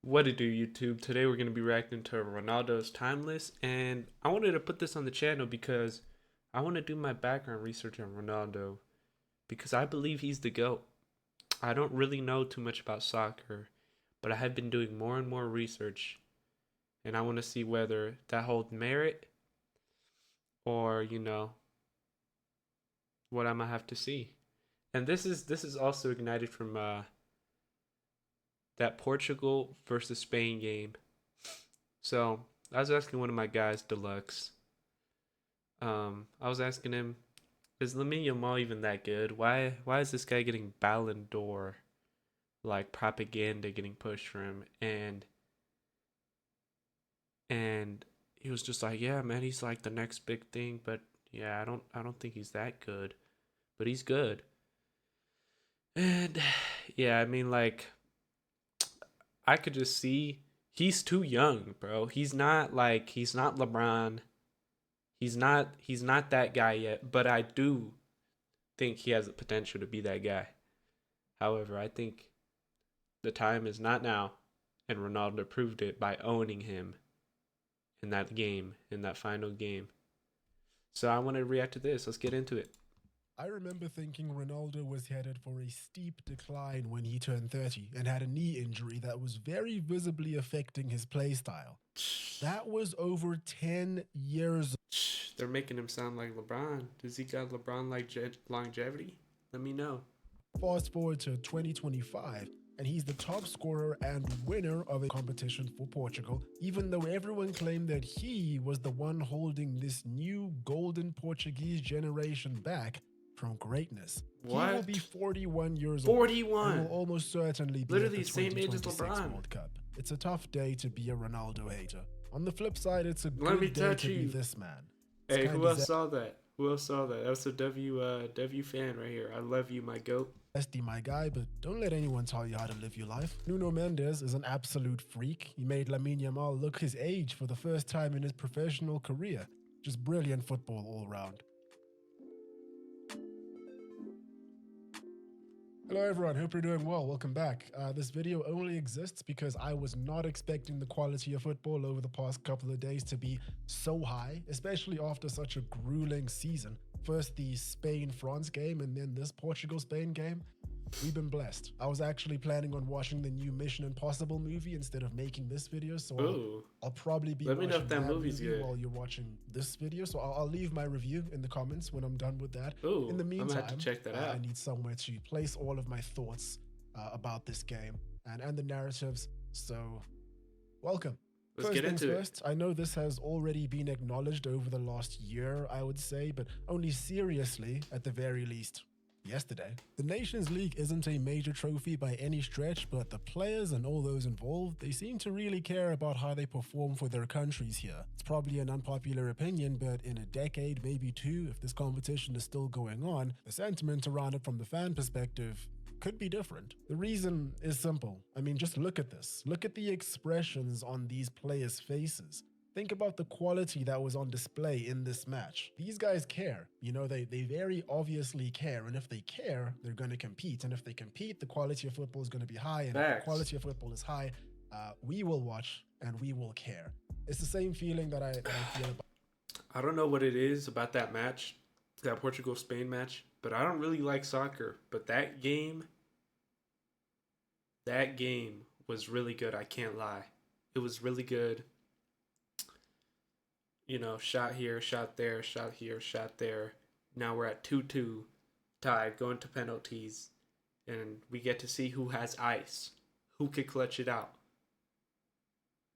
What it do, YouTube? Today we're going to be reacting to Ronaldo's Timeless, and I wanted to put this on the channel because I want to do my background research on Ronaldo because I believe he's the GOAT. I don't really know too much about soccer, but I have been doing more and more research, and I want to see whether that holds merit or, what I might have to see. And this is also ignited from that Portugal versus Spain game. So I was asking one of my guys, Deluxe. I was asking him, is Lamine Yamal even that good? Why is this guy getting Ballon d'Or like propaganda getting pushed for him? And he was just like, yeah, man, he's like the next big thing, but yeah, I don't think he's that good, but he's good. And yeah, I mean, like, I could just see he's too young, bro. He's not LeBron. He's not that guy yet, but I do think he has the potential to be that guy. However, I think the time is not now, and Ronaldo proved it by owning him in that game, in that final game. So I want to react to this. Let's get into it. I remember thinking Ronaldo was headed for a steep decline when he turned 30 and had a knee injury that was very visibly affecting his playstyle. That was over 10 years. They're making him sound like LeBron. Does he got LeBron like longevity? Let me know. Fast forward to 2025, and he's the top scorer and winner of a competition for Portugal, even though everyone claimed that he was the one holding this new golden Portuguese generation back from greatness. He will be What? 41 years old and will 41. almost certainly be at Literally the the same age as 2026 LeBron. World Cup. It's a tough day to be a Ronaldo hater. On the flip side, it's a Let me good day touch to be you. this man. It's Hey, kind who of else saw that? Who else saw that? That's a W fan right here. I love you, my goat. zesty, my guy, but don't let anyone tell you how to live your life. Nuno Mendes is an absolute freak. He made Lamine Yamal look his age for the first time in his professional career. Just brilliant football all round. Hello everyone, hope you're doing well. Welcome back. This video only exists because I was not expecting the quality of football over the past couple of days to be so high, especially after such a grueling season. First the Spain-France game and then this Portugal-Spain game. We've been blessed. I was actually planning on watching the new Mission Impossible movie instead of making this video, so I'll probably be Let me know watching if that that movie's movie good. while you're watching this video. So I'll leave my review in the comments when I'm done with that. Ooh, In the I'm gonna have to meantime, check that I out. need somewhere to place all of my thoughts about this game and the narratives. So welcome. Let's First get things into it. first, I know this has already been acknowledged over the last year, I would say, but only seriously at the very least yesterday. The Nations League isn't a major trophy by any stretch, but the players and all those involved, they seem to really care about how they perform for their countries here. It's probably an unpopular opinion, but in a decade, maybe two, if this competition is still going on, the sentiment around it from the fan perspective could be different. The reason is simple. I mean, just look at this. Look at the expressions on these players' faces. Think about the quality that was on display in this match. These guys care. You know, they very obviously care. And if they care, they're going to compete. And if they compete, the quality of football is going to be high. And if the Facts. quality of football is high, we will watch and we will care. It's the same feeling that I feel about. I don't know what it is about that match, that Portugal Spain match, but I don't really like soccer. But that game was really good. I can't lie. It was really good. Shot here, shot there, shot here, shot there. Now we're at 2-2, tied, going to penalties, and we get to see who has ice, who could clutch it out.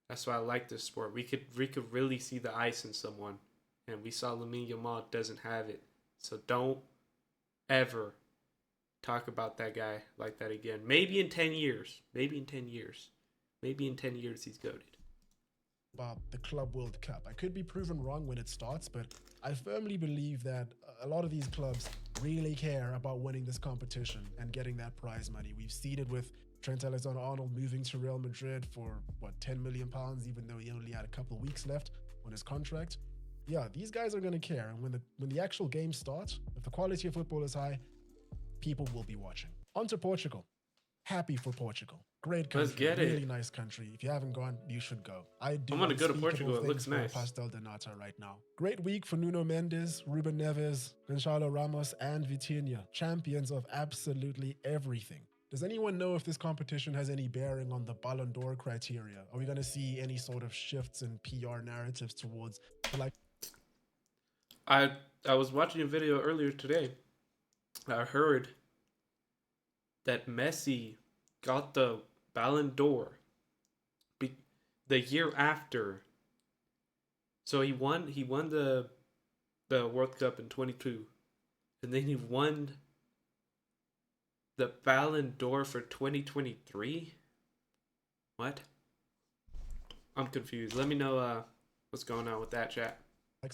That's why I like this sport. We could really see the ice in someone, and we saw Lamine Yamal doesn't have it. So don't ever talk about that guy like that again. Maybe in 10 years. Maybe in 10 years. Maybe in 10 years he's goated. About the Club World Cup. I could be proven wrong when it starts, but I firmly believe that a lot of these clubs really care about winning this competition and getting that prize money. We've seen it with Trent Alexander-Arnold moving to Real Madrid for, what, £10 million, even though he only had a couple of weeks left on his contract. Yeah, these guys are going to care. And when the actual game starts, if the quality of football is high, people will be watching. On to Portugal. Happy for Portugal. Great Let's country, get really it. nice country. If you haven't gone, you should go. I I'm do gonna go to unspeakable Portugal. It things looks for nice. Pastel de Nata right now. Great week for Nuno Mendes, Ruben Neves, Gonçalo Ramos, and Vitinha, champions of absolutely everything. Does anyone know if this competition has any bearing on the Ballon d'Or criteria? Are we going to see any sort of shifts in PR narratives towards the like? I I was watching a video earlier today. I heard that Messi got the Ballon d'Or the year after. So he won the World Cup in 22, and then he won the Ballon d'Or for 2023. What? I'm confused. Let me know what's going on with that, chat.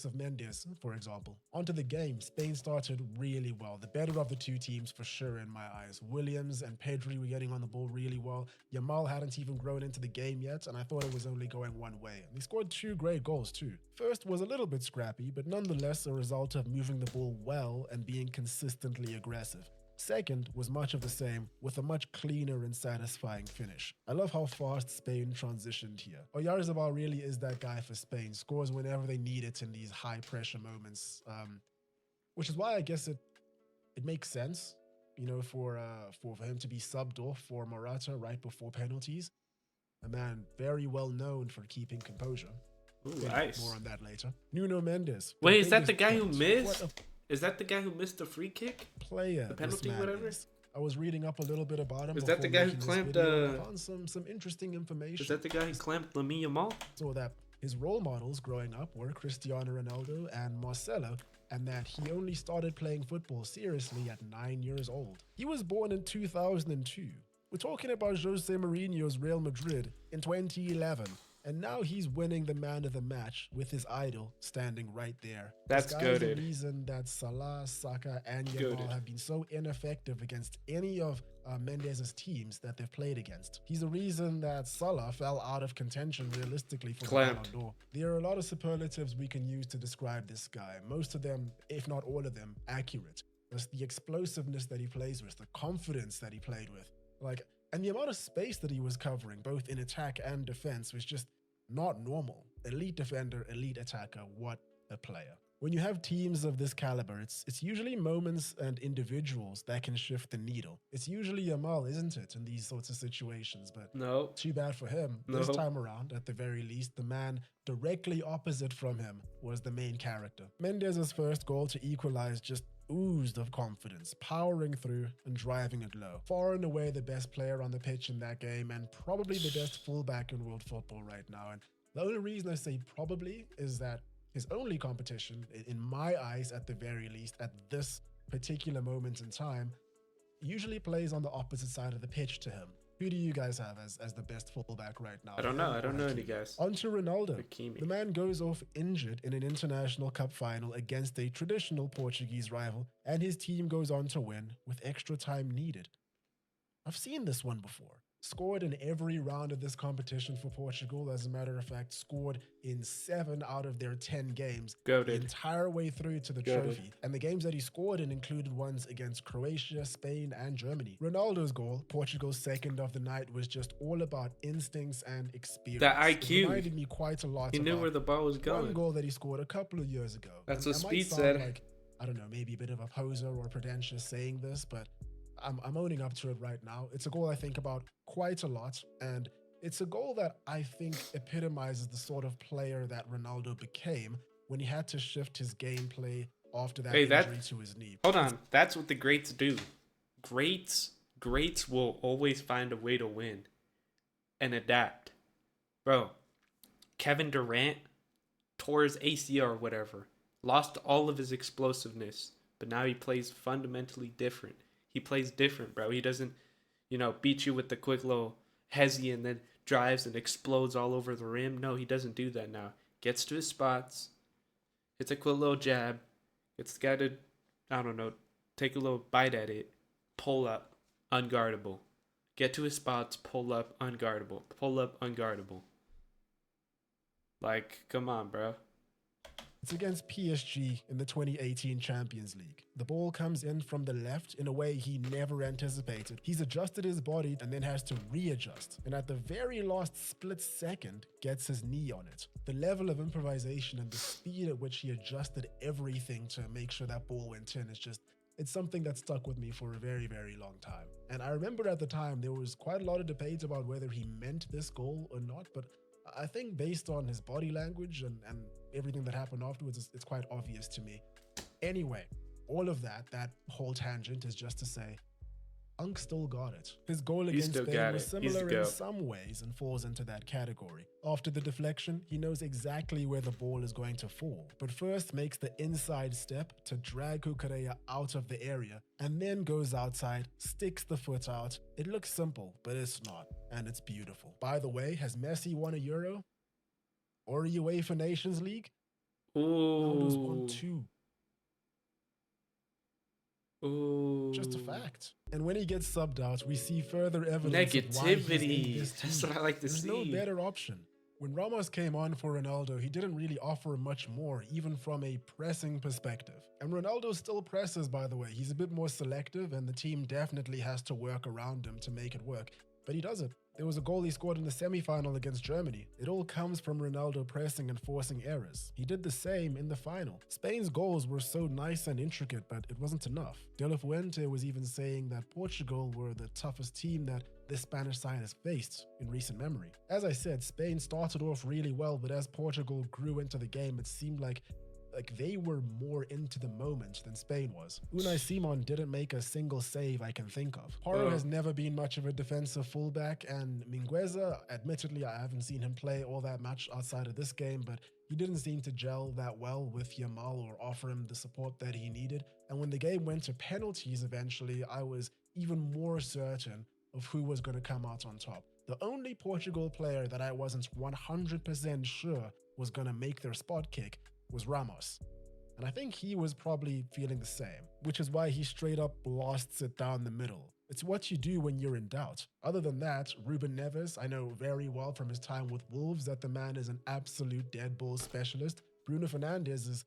Of Mendes, for example. Onto the game, Spain started really well. The better of the two teams for sure in my eyes. Williams and Pedri were getting on the ball really well. Yamal hadn't even grown into the game yet, and I thought it was only going one way. And he scored 2 great goals too. First was a little bit scrappy, but nonetheless a result of moving the ball well and being consistently aggressive. Second was much of the same, with a much cleaner and satisfying finish. I love how fast Spain transitioned here. Oyarzabal really is that guy for Spain, scores whenever they need it in these high-pressure moments, which is why I guess it makes sense, you know, for him to be subbed off for Morata right before penalties. A man very well known for keeping composure. Ooh, nice. More on that later. Nuno Mendes. Wait, is that the guy who point. missed? Is that the guy who missed the free kick? Player, the penalty, whatever. I was reading up a little bit about him. Is that the guy who clamped? Found some interesting information. Is that the guy who clamped Lamine yamal? So that his role models growing up were Cristiano Ronaldo and Marcelo, and that he only started playing football seriously at 9 years old. He was born in 2002. We're talking about Jose Mourinho's Real Madrid in 2011. And now he's winning the man of the match with his idol standing right there. That's good. goated. The reason that Salah, Saka, and Yamal have been so ineffective against any of Mendes' teams that they've played against. He's the reason that Salah fell out of contention realistically for the Ballon d'Or. There are a lot of superlatives we can use to describe this guy. Most of them, if not all of them, accurate. There's the explosiveness that he plays with, the confidence that he played with. And the amount of space that he was covering, both in attack and defense, was just not normal. Elite defender, elite attacker, what a player. When you have teams of this caliber, it's usually moments and individuals that can shift the needle. It's usually Yamal, isn't it, in these sorts of situations? But no, too bad for him. No. This time around, at the very least, the man directly opposite from him was the main character. Mendes' first goal to equalize just oozed of confidence, powering through and driving it low. Far and away the best player on the pitch in that game, and probably the best fullback in world football right now. And the only reason I say probably is that his only competition, in my eyes at the very least, at this particular moment in time, usually plays on the opposite side of the pitch to him. Who do you guys have as the best fullback right now? I don't know. I don't know any guys. On to Ronaldo. The man goes off injured in an international cup final against a traditional Portuguese rival, and his team goes on to win with extra time needed. I've seen this one before. Scored in every round of this competition for Portugal. As a matter of fact, scored in 7 out of their 10 games. The entire way through to the trophy. And the games that he scored in included ones against Croatia, Spain, and Germany. Ronaldo's goal, Portugal's second of the night, was just all about instincts and experience. That IQ. It reminded me quite a lot. He knew where the ball was going. One goal that he scored a couple of years ago. That's what Speed said. Like, I don't know, maybe a bit of a poser or pretentious saying this, but I'm owning up to it right now. It's a goal I think about quite a lot, and it's a goal that I think epitomizes the sort of player that Ronaldo became when he had to shift his gameplay after that injury to his knee. Hold on, that's what the greats do. Greats will always find a way to win and adapt. Bro, Kevin Durant tore his ACL or whatever, lost all of his explosiveness, but now he plays fundamentally different. He plays different, bro. He doesn't, beat you with the quick little hezzy and then drives and explodes all over the rim. No, he doesn't do that now. Gets to his spots, hits a quick little jab, gets the guy to, take a little bite at it, pull up, unguardable. Get to his spots, pull up, unguardable. Pull up, unguardable. Like, come on, bro. It's against PSG in the 2018 Champions League. The ball comes in from the left in a way he never anticipated. He's adjusted his body and then has to readjust. And at the very last split second, gets his knee on it. The level of improvisation and the speed at which he adjusted everything to make sure that ball went in is just, it's something that stuck with me for a very, very long time. And I remember at the time, there was quite a lot of debates about whether he meant this goal or not, but I think based on his body language and everything that happened afterwards, it's quite obvious to me. Anyway, all of that whole tangent is just to say, Unk still got it. His goal against Spain was similar in some ways and falls into that category. After the deflection, he knows exactly where the ball is going to fall, but first makes the inside step to drag Kukureya out of the area, and then goes outside, sticks the foot out. It looks simple, but it's not, and it's beautiful. By the way, has Messi won a Euro? Or a UEFA Nations League? Ronaldo's won 2. Ooh. Just a fact. And when he gets subbed out, we see further evidence negativity. Of why he's in this team. That's what I like to see. There's no better option. When Ramos came on for Ronaldo, he didn't really offer much more, even from a pressing perspective. And Ronaldo still presses, by the way. He's a bit more selective, and the team definitely has to work around him to make it work. But he does it. There was a goal he scored in the semi-final against Germany. It all comes from Ronaldo pressing and forcing errors. He did the same in the final. Spain's goals were so nice and intricate, but it wasn't enough. De La Fuente was even saying that Portugal were the toughest team that the Spanish side has faced in recent memory. As I said, Spain started off really well, but as Portugal grew into the game, it seemed like they were more into the moment than Spain was. Unai Simon didn't make a single save I can think of. Porro has never been much of a defensive fullback, and Mingueza, admittedly, I haven't seen him play all that much outside of this game, but he didn't seem to gel that well with Yamal or offer him the support that he needed. And when the game went to penalties eventually, I was even more certain of who was going to come out on top. The only Portugal player that I wasn't 100% sure was going to make their spot kick was Ramos. And I think he was probably feeling the same, which is why he straight up blasts it down the middle. It's what you do when you're in doubt. Other than that, Ruben Neves, I know very well from his time with Wolves that the man is an absolute dead ball specialist. Bruno Fernandes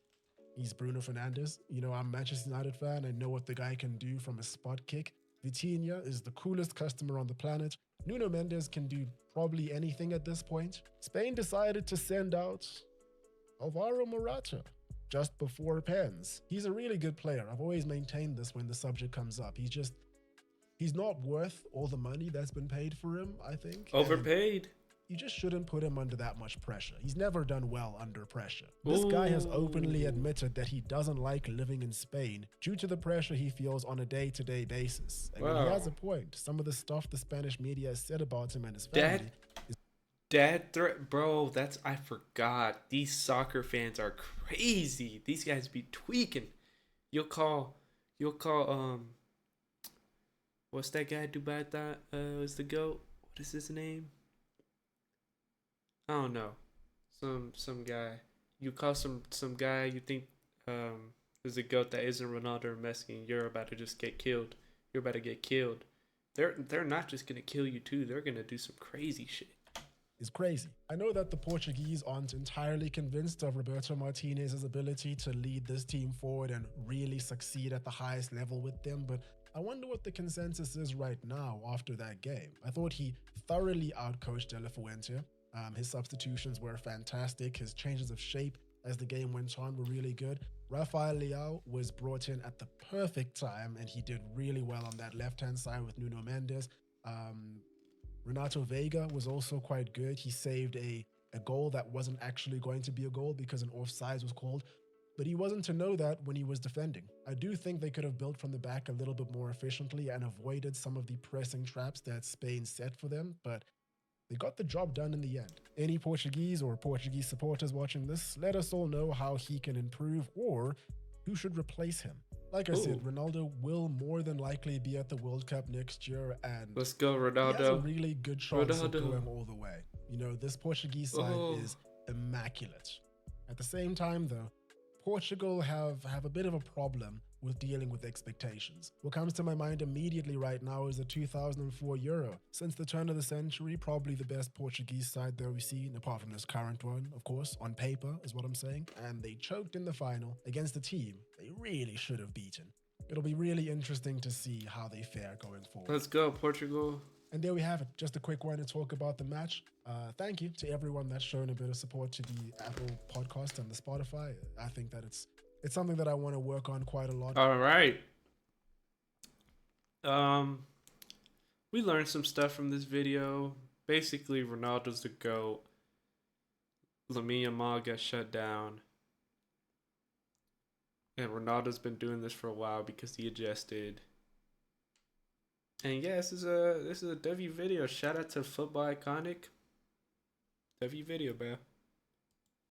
he's Bruno Fernandes. You know, I'm a Manchester United fan. I know what the guy can do from a spot kick. Vitinha is the coolest customer on the planet. Nuno Mendes can do probably anything at this point. Spain decided to send out Alvaro Morata just before pens. He's a really good player. I've always maintained this when the subject comes up. He's not worth all the money that's been paid for him, I think. Overpaid. You just shouldn't put him under that much pressure. He's never done well under pressure. This guy has openly admitted that he doesn't like living in Spain due to the pressure he feels on a day-to-day basis. And he has a point. Some of the stuff the Spanish media has said about him and his family Dad threat, bro, I forgot. These soccer fans are crazy. These guys be tweaking. You'll call, what's that guy Dubai that was the GOAT? What is his name? I don't know. Some guy. You call some guy you think is a GOAT that isn't Ronaldo or Messi, and you're about to just get killed. You're about to get killed. They're not just gonna kill you too. They're gonna do some crazy shit. Is crazy. I know that the Portuguese aren't entirely convinced of Roberto Martinez's ability to lead this team forward and really succeed at the highest level with them, but I wonder what the consensus is right now after that game. I thought he thoroughly outcoached De La Fuente. His substitutions were fantastic. His changes of shape as the game went on were really good. Rafael Leao was brought in at the perfect time, and he did really well on that left-hand side with Nuno Mendes. Renato Vega was also quite good. He saved a goal that wasn't actually going to be a goal because an offside was called, but he wasn't to know that when he was defending. I do think they could have built from the back a little bit more efficiently and avoided some of the pressing traps that Spain set for them, but they got the job done in the end. Any Portuguese or Portuguese supporters watching this, let us all know how he can improve or who should replace him. Like I said, Ronaldo will more than likely be at the World Cup next year, and let's go, Ronaldo. He has a really good chance of going all the way. You know, this Portuguese side is immaculate. At the same time, though, Portugal have a bit of a problem with dealing with expectations. What comes to my mind immediately right now is the 2004 Euro. Since the turn of the century, probably the best Portuguese side that we've seen, apart from this current one, of course, on paper is what I'm saying. And they choked in the final against a team they really should have beaten. It'll be really interesting to see how they fare going forward. Let's go, Portugal. And there we have it. Just a quick one to talk about the match. Thank you to everyone that's shown a bit of support to the Apple podcast and the Spotify. I think that it's something that I want to work on quite a lot. All right. We learned some stuff from this video. Basically, Ronaldo's the GOAT. Lamine yamal got shut down. And Ronaldo's been doing this for a while because he adjusted. And yeah, this is a W video. Shout out to Football Iconic. W video, bro.